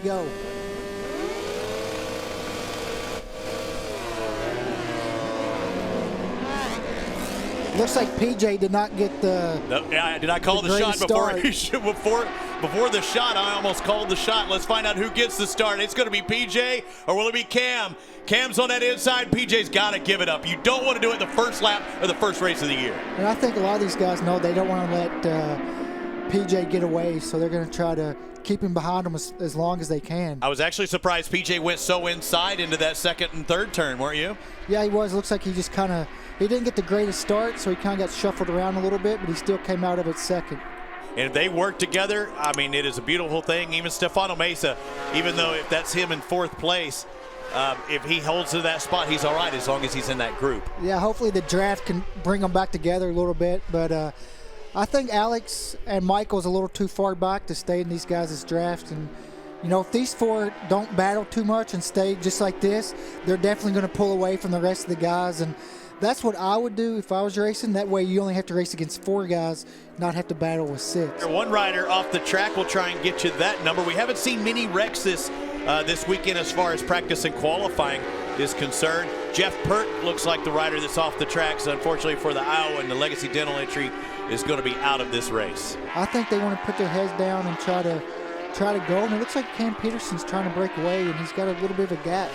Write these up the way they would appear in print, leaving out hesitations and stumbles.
go. Looks like PJ did not get the. No, yeah, did I call the shot before the shot? I almost called the shot. Let's find out who gets the start. It's going to be PJ, or will it be Cam? Cam's on that inside. PJ's got to give it up. You don't want to do it the first lap or the first race of the year. And I think a lot of these guys know they don't want to let PJ get away, so they're going to try to keep him behind them as long as they can. I was actually surprised PJ went so inside into that second and third turn, weren't you? Yeah, he was. Looks like he just kind of, he didn't get the greatest start, so he kind of got shuffled around a little bit, but he still came out of it second. And if they work together, I mean, it is a beautiful thing. Even Stefano Mesa, even though if that's him in fourth place, if he holds to that spot, he's all right as long as he's in that group. Yeah, hopefully the draft can bring them back together a little bit, but I think Alex and Michael's a little too far back to stay in these guys' drafts. And, you know, if these four don't battle too much and stay just like this, they're definitely going to pull away from the rest of the guys. And that's what I would do if I was racing. That way you only have to race against four guys, not have to battle with six. One rider off the track will try and get you that number. We haven't seen many wrecks this weekend as far as practice and qualifying is concerned. Jeff Pert looks like the rider that's off the track. So unfortunately for the Iowa and the Legacy Dental entry is going to be out of this race. I think they want to put their heads down and try to go. And it looks like Cam Petersen's trying to break away, and he's got a little bit of a gap.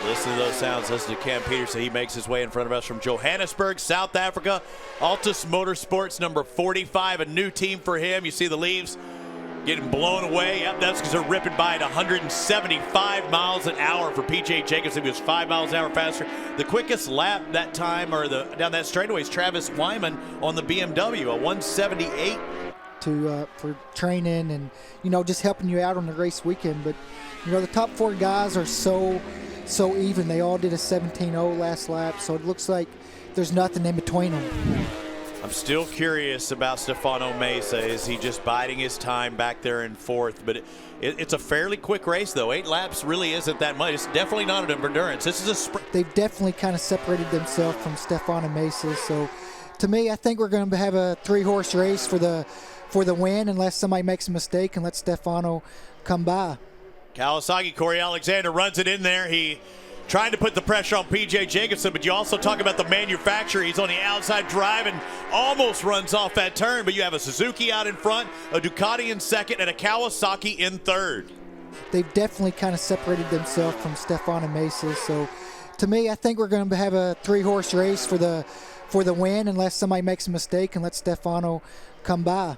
Listen to those sounds. Listen to Cam Petersen. He makes his way in front of us from Johannesburg, South Africa. Altus Motorsports, number 45, a new team for him. You see the leaves getting blown away. Yep, that's because they're ripping by at 175 miles an hour for PJ Jacobsen. He was 5 miles an hour faster. The quickest lap that time, or down that straightaway, is Travis Wyman on the BMW, a 178. For training and, you know, just helping you out on the race weekend. But, you know, the top four guys are so even. They all did a 17.0 last lap, so it looks like there's nothing in between them. I'm still curious about Stefano Mesa. Is he just biding his time back there in fourth? But it's a fairly quick race, though. 8 laps really isn't that much. It's definitely not an endurance. This is a sprint. They've definitely kind of separated themselves from Stefano Mesa. So, to me, I think we're going to have a 3-horse race for the win, unless somebody makes a mistake and let Stefano come by. Kawasaki, Corey Alexander runs it in there. He trying to put the pressure on PJ Jacobsen, but you also talk about the manufacturer. He's on the outside driving, almost runs off that turn, but you have a Suzuki out in front, a Ducati in second, and a Kawasaki in third. They've definitely kind of separated themselves from Stefano Mesa. So, to me, I think we're going to have a 3-horse race for the win, unless somebody makes a mistake and let Stefano come by.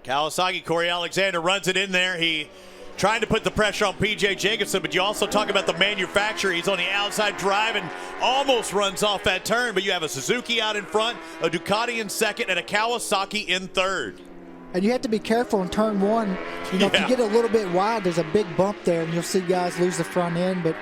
Kawasaki, Corey Alexander runs it in there. He trying to put the pressure on PJ Jacobsen, but you also talk about the manufacturer. He's on the outside driving, almost runs off that turn, but you have a Suzuki out in front, a Ducati in second, and a Kawasaki in third. And you have to be careful in turn one. You know, if you get a little bit wide, there's a big bump there, and you'll see guys lose the front end. But,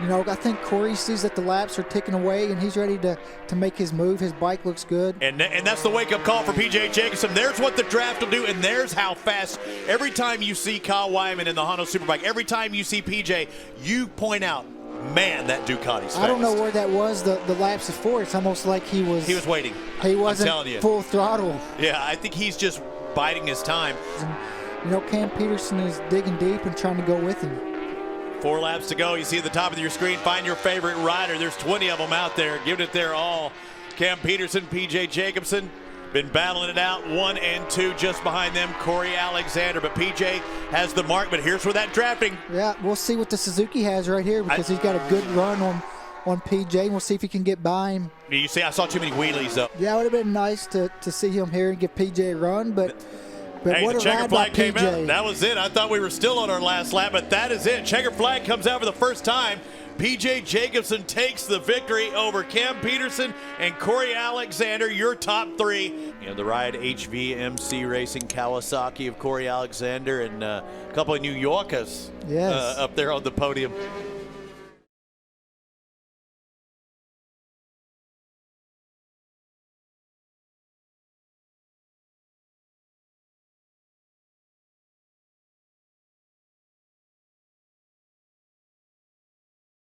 you know, I think Corey sees that the laps are ticking away, and he's ready to make his move. His bike looks good. And that's the wake-up call for PJ Jacobsen. There's what the draft will do, and there's how fast. Every time you see Kyle Wyman in the Honda Superbike, every time you see PJ, you point out, man, that Ducati's fast. I don't know where that was the laps before. It's almost like he was waiting. He wasn't full throttle. Yeah, I think he's just biding his time. And, you know, Cam Petersen is digging deep and trying to go with him. 4 laps to go. You see at the top of your screen, find your favorite rider. There's 20 of them out there. Giving it their all. Cam Petersen, PJ Jacobsen, been battling it out. 1 and 2 just behind them, Corey Alexander. But PJ has the mark, but here's where that drafting. Yeah, we'll see what the Suzuki has right here, because he's got a good run on PJ, and we'll see if he can get by him. You see, I saw too many wheelies, though. Yeah, it would have been nice to see him here and give PJ a run, but hey, what the a checker ride flag by came PJ. out. That was it. I thought we were still on our last lap, but that is it. Checker flag comes out for the first time. PJ Jacobsen takes the victory over Cam Petersen and Corey Alexander, your top 3. And the ride, HVMC Racing Kawasaki of Corey Alexander, and a couple of New Yorkers up there on the podium.